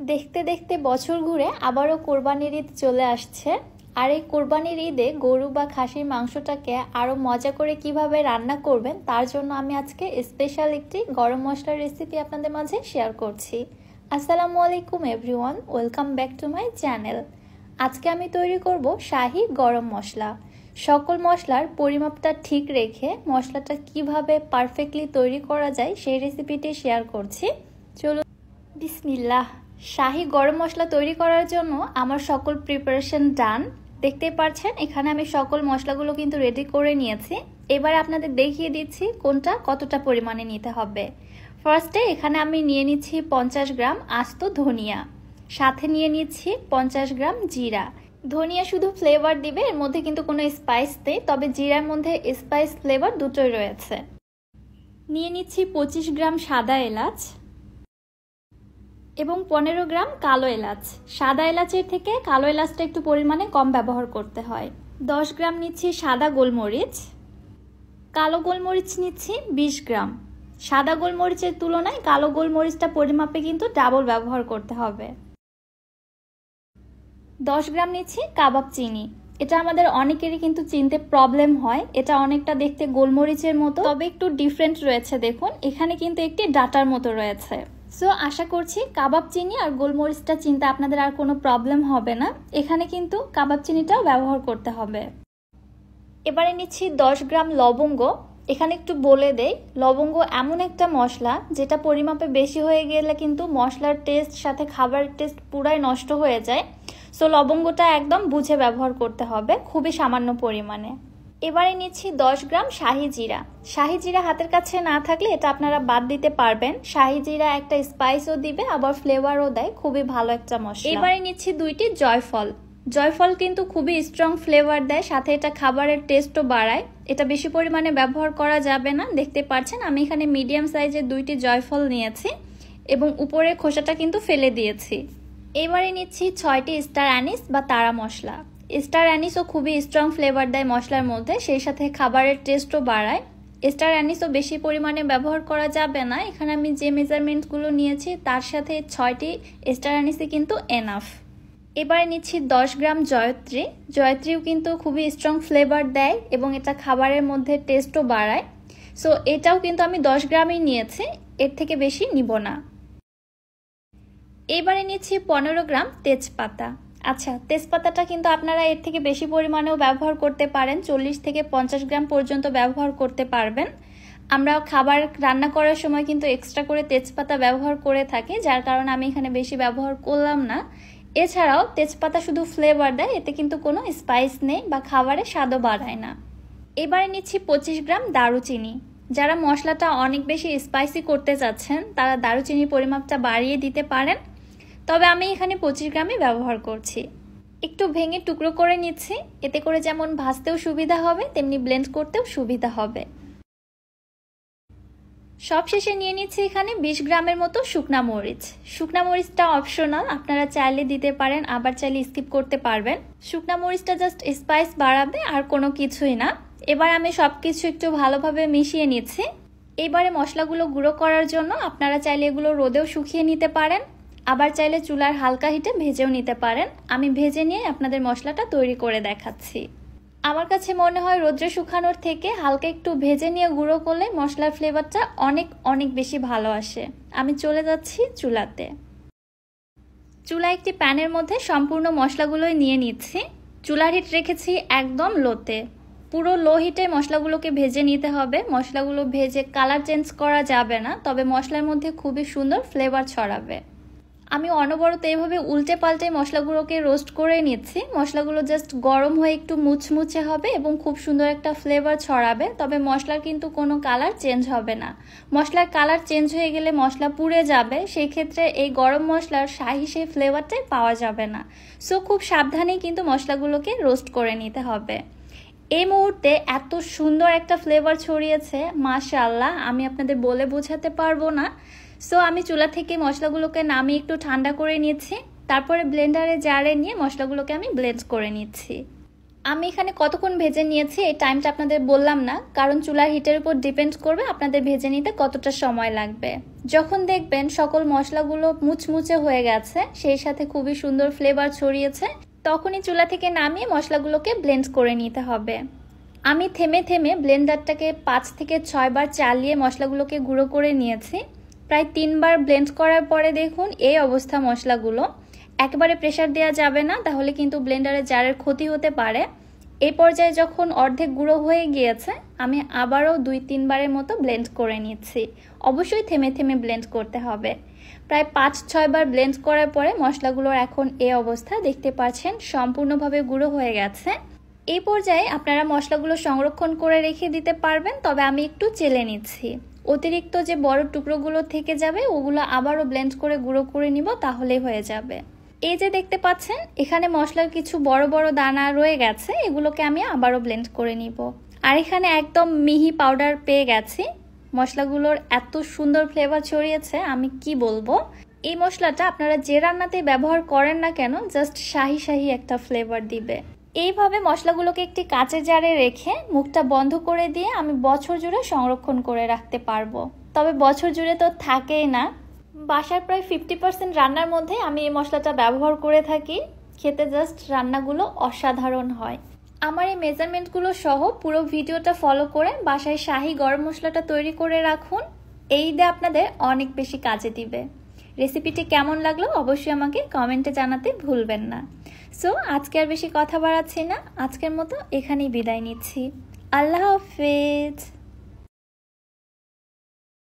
দেখতে দেখতে বছর ঘুরে আবারও কোরবানির ঈদ চলে আসছে। আর এই কোরবানির ঈদে গরু বা খাসির মাংসটাকে আরো মজা করে কিভাবে রান্না করবেন তার জন্য আমি আজকে স্পেশাল একটি গরম মশলার রেসিপি আপনাদের মাঝে শেয়ার করছি। আসসালামু আলাইকুম everyone, welcome back to my channel. আজকে আমি তৈরি করব শাহি গরম মশলা। সকল মশলার পরিমাপটা ঠিক রেখে মশলাটা কিভাবে পারফেক্টলি তৈরি করা যায় সেই রেসিপিটি শেয়ার করছি। চলুন বিসমিল্লাহ। শাহি গরম মশলা তৈরি করার জন্য আমার সকল প্রিপারেশন ডান। দেখতেই পাচ্ছেন এখানে আমি সকল মশলাগুলো কিন্তু রেডি করে নিয়েছি। এবার আপনাদের দেখিয়ে দিচ্ছি কোনটা কতটা পরিমাণে নিতে হবে। ফার্স্টে এখানে আমি নিয়ে নিচ্ছি 50 গ্রাম আস্ত ধনিয়া, সাথে নিয়ে নিচ্ছি 50 গ্রাম জিরা। ধনিয়া শুধু ফ্লেভার দিবে, এর মধ্যে কিন্তু কোনো স্পাইস নেই, তবে জিরার মধ্যে স্পাইস ফ্লেভার দুটোই রয়েছে। নিয়ে নিচ্ছি 25 গ্রাম সাদা এলাচ এবং 15 গ্রাম কালো এলাচ। সাদা এলাচের থেকে কালো এলাচটা একটু পরিমাণে কম ব্যবহার করতে হয়। 10 গ্রাম নিচ্ছি সাদা গোলমরিচ, কালো গোলমরিচ নিচ্ছি 20 গ্রাম। সাদা গোলমরিচের তুলনায় কালো গোলমরিচটা পরিমাপে কিন্তু ডাবল ব্যবহার করতে হবে। 10 গ্রাম নিচ্ছি কাবাব চিনি। এটা আমাদের অনেকেরই কিন্তু চিনতে প্রবলেম হয়, এটা অনেকটা দেখতে গোলমরিচের মতো, তবে একটু ডিফারেন্ট রয়েছে। দেখুন এখানে কিন্তু একটি ডাটার মতো রয়েছে। সো আশা করছি কাবাব চিনি আর গোলমরিচটা চিনতে আপনাদের আর কোনো প্রবলেম হবে না। এখানে কিন্তু কাবাব চিনিটাও ব্যবহার করতে হবে। এবারে নিচ্ছি 10 গ্রাম লবঙ্গ। এখানে একটু বলে দেই, লবঙ্গ এমন একটা মশলা যেটা পরিমাপে বেশি হয়ে গেলে কিন্তু মশলার টেস্ট সাথে খাবারের টেস্ট পুরাই নষ্ট হয়ে যায়। সো লবঙ্গটা একদম বুঝে ব্যবহার করতে হবে, খুবই সামান্য পরিমাণে। এবারে নিচ্ছি 10 গ্রাম শাহি জিরা। শাহি জিরা হাতের কাছে না থাকলে এটা আপনারা বাদ দিতে পারবেন। শাহি জিরা একটা স্পাইসও দিবে, আবার ফ্লেভারও দেয়, খুবই ভালো একটা মশলা। এবারে নিচ্ছি 2টি জয়ফল। জয়ফল কিন্তু খুবই স্ট্রং ফ্লেভার দেয়, সাথে এটা খাবারের টেস্টও বাড়ায়। এটা বেশি পরিমাণে ব্যবহার করা যাবে না। দেখতে পাচ্ছেন আমি এখানে মিডিয়াম সাইজের 2টি জয়ফল নিয়েছি এবং উপরের খোসাটা কিন্তু ফেলে দিয়েছি। এবারে নিচ্ছি 6টি স্টার অ্যানিস বা তারা মশলা। স্টার অ্যানিসও খুবই স্ট্রং ফ্লেভার দেয় মশলার মধ্যে, সেই সাথে খাবারের টেস্টও বাড়ায়। স্টার অ্যানিসও বেশি পরিমাণে ব্যবহার করা যাবে না। এখানে আমি যে মেজারমেন্টগুলো নিয়েছি তার সাথে 6টি স্টার অ্যানিসই কিন্তু এনাফ। এবারে নিচ্ছি 10 গ্রাম জয়ত্রী। জয়ত্রীও কিন্তু খুবই স্ট্রং ফ্লেভার দেয় এবং এটা খাবারের মধ্যে টেস্টও বাড়ায়। সো এটাও কিন্তু আমি 10 গ্রামই নিয়েছি, এর থেকে বেশি নিব না। এবারে নিচ্ছি 15 গ্রাম তেজপাতা। আচ্ছা, তেজপাতাটা কিন্তু আপনারা এর থেকে বেশি পরিমাণেও ব্যবহার করতে পারেন, 40 থেকে 50 গ্রাম পর্যন্ত ব্যবহার করতে পারবেন। আমরা খাবার রান্না করার সময় কিন্তু এক্সট্রা করে তেজপাতা ব্যবহার করে থাকি, যার কারণে আমি এখানে বেশি ব্যবহার করলাম না। এছাড়াও তেজপাতা শুধু ফ্লেভার দেয়, এতে কিন্তু কোনো স্পাইস নেই বা খাবারে স্বাদও বাড়ায় না। এবারে নিচ্ছি 25 গ্রাম দারুচিনি। যারা মশলাটা অনেক বেশি স্পাইসি করতে চাচ্ছেন তারা দারুচিনির পরিমাপটা বাড়িয়ে দিতে পারেন, তবে আমি এখানে 25 গ্রামই ব্যবহার করছি। একটু ভেঙে টুকরো করে নিচ্ছি, এতে করে যেমন ভাজতেও সুবিধা হবে তেমনি ব্লেন্ড করতেও সুবিধা হবে। সবশেষে নিয়ে নিচ্ছি এখানে 20 গ্রামের মতো শুকনা মরিচ। শুকনা মরিচটা অপশনাল, আপনারা চাইলে দিতে পারেন, আবার চাইলে স্কিপ করতে পারবেন। শুকনা মরিচটা জাস্ট স্পাইস বাড়াবে আর কোনো কিছুই না। এবার আমি সবকিছু একটু ভালোভাবে মিশিয়ে নিচ্ছি। এবারে মশলাগুলো গুঁড়ো করার জন্য আপনারা চাইলে এগুলো রোদেও শুকিয়ে নিতে পারেন, আবার চাইলে চুলার হালকা হিটে ভেজেও নিতে পারেন। আমি ভেজে নিয়ে আপনাদের মশলাটা তৈরি করে দেখাচ্ছি। আমার কাছে মনে হয় রোদ্রে শুকানোর থেকে হালকা একটু ভেজে নিয়ে গুঁড়ো করলে মশলার ফ্লেভারটা অনেক অনেক বেশি ভালো আসে। আমি চলে যাচ্ছি চুলাতে। চুলায় একটি প্যানের মধ্যে সম্পূর্ণ মশলাগুলোই নিয়ে নিচ্ছি। চুলার হিট রেখেছি একদম লোতে, পুরো লো হিটে মশলাগুলোকে ভেজে নিতে হবে। মশলাগুলো ভেজে কালার চেঞ্জ করা যাবে না, তবে মশলার মধ্যে খুবই সুন্দর ফ্লেভার ছড়াবে। আমি অনবরত এইভাবে উল্টে পাল্টে মশলাগুলোকে রোস্ট করে নিচ্ছি। মশলাগুলো জাস্ট গরম হয়ে একটু মুচমুচে হবে এবং খুব সুন্দর একটা ফ্লেভার ছড়াবে, তবে মশলার কিন্তু কোনো কালার চেঞ্জ হবে না। মশলার কালার চেঞ্জ হয়ে গেলে মশলা পুড়ে যাবে, সেই ক্ষেত্রে এই গরম মশলার শাহি সেই ফ্লেভারটাই পাওয়া যাবে না। সো খুব সাবধানেই কিন্তু মশলাগুলোকে রোস্ট করে নিতে হবে। এই মুহূর্তে এত সুন্দর একটা ফ্লেভার ছড়িয়েছে, মাশাআল্লাহ, আমি আপনাদের বলে বোঝাতে পারবো না। সো আমি চুলা থেকে মশলাগুলোকে নামিয়ে একটু ঠান্ডা করে নিচ্ছি, তারপরে ব্লেন্ডারে জারে নিয়ে মশলাগুলোকে আমি ব্লেন্ড করে নিচ্ছি। আমি এখানে কতক্ষণ ভেজে নিয়েছি এই টাইমটা আপনাদের বললাম না, কারণ চুলার হিটের উপর ডিপেন্ড করবে আপনাদের ভেজে নিতে কতটা সময় লাগবে। যখন দেখবেন সকল মশলাগুলো মুচমুচে হয়ে গেছে, সেই সাথে খুবই সুন্দর ফ্লেভার ছড়িয়েছে, তখনই চুলা থেকে নামিয়ে মশলাগুলোকে ব্লেন্ড করে নিতে হবে। আমি থেমে থেমে ব্লেন্ডারটাকে 5 থেকে 6 বার চালিয়ে মশলাগুলোকে গুঁড়ো করে নিয়েছি। প্রায় 3 বার ব্লেন্ড করার পরে দেখুন এই অবস্থা মশলাগুলো। একবারে প্রেসার দেওয়া যাবে না, তাহলে কিন্তু ব্লেন্ডারে জারের ক্ষতি হতে পারে। এই পর্যায়ে যখন অর্ধেক গুঁড়ো হয়ে গিয়েছে, আমি আবারও 2-3 বারের মতো ব্লেন্ড করে নিচ্ছি। অবশ্যই থেমে থেমে ব্লেন্ড করতে হবে। প্রায় 5-6 বার ব্লেন্ড করার পরে মশলাগুলোর এখন এই অবস্থা, দেখতে পাচ্ছেন সম্পূর্ণভাবে গুঁড়ো হয়ে গেছে। এই পর্যায়ে আপনারা মশলাগুলো সংরক্ষণ করে রেখে দিতে পারবেন, তবে আমি একটু চেলে নিচ্ছি। অতিরিক্ত যে বড় টুকরোগুলো থেকে যাবে ওগুলো আবারও ব্লেন্ড করে গুঁড়ো করে নিব, তাহলেই হয়ে যাবে। এই যে দেখতে পাচ্ছেন এখানে মশলার কিছু বড় বড় দানা রয়ে গেছে, এগুলোকে আমি আবারও ব্লেন্ড করে নিব। আর এখানে একদম মিহি পাউডার পেয়ে গেছি। মশলাগুলোর এত সুন্দর ফ্লেভার ছড়িয়েছে, আমি কি বলবো। এই মশলাটা আপনারা যে রান্নাতেই ব্যবহার করেন না কেন, জাস্ট শাহি শাহি একটা ফ্লেভার দিবে। এইভাবে মশলাগুলোকে একটি কাঁচের জারে রেখে মুখটা বন্ধ করে দিয়ে আমি বছর জুড়ে সংরক্ষণ করে রাখতে পারবো। তবে বছর জুড়ে তো থাকেই না, বাসার প্রায় 50% রান্নার মধ্যে আমি এই মশলাটা ব্যবহার করে থাকি। খেতে জাস্ট রান্নাগুলো অসাধারণ হয়। আমার এই মেজারমেন্টগুলো সহ পুরো ভিডিওটা ফলো করে বাসায় শাহি গরম মশলাটা তৈরি করে রাখুন। এই ঈদে আপনাদের অনেক বেশি কাজে দিবে। রেসিপিটি কেমন লাগলো অবশ্যই আমাকে কমেন্টে জানাতে ভুলবেন না। সো আজকে আর বেশি কথা বাড়াচ্ছি না, আজকের মতো এখানেই বিদায় নিচ্ছি। আল্লাহ হাফেজ।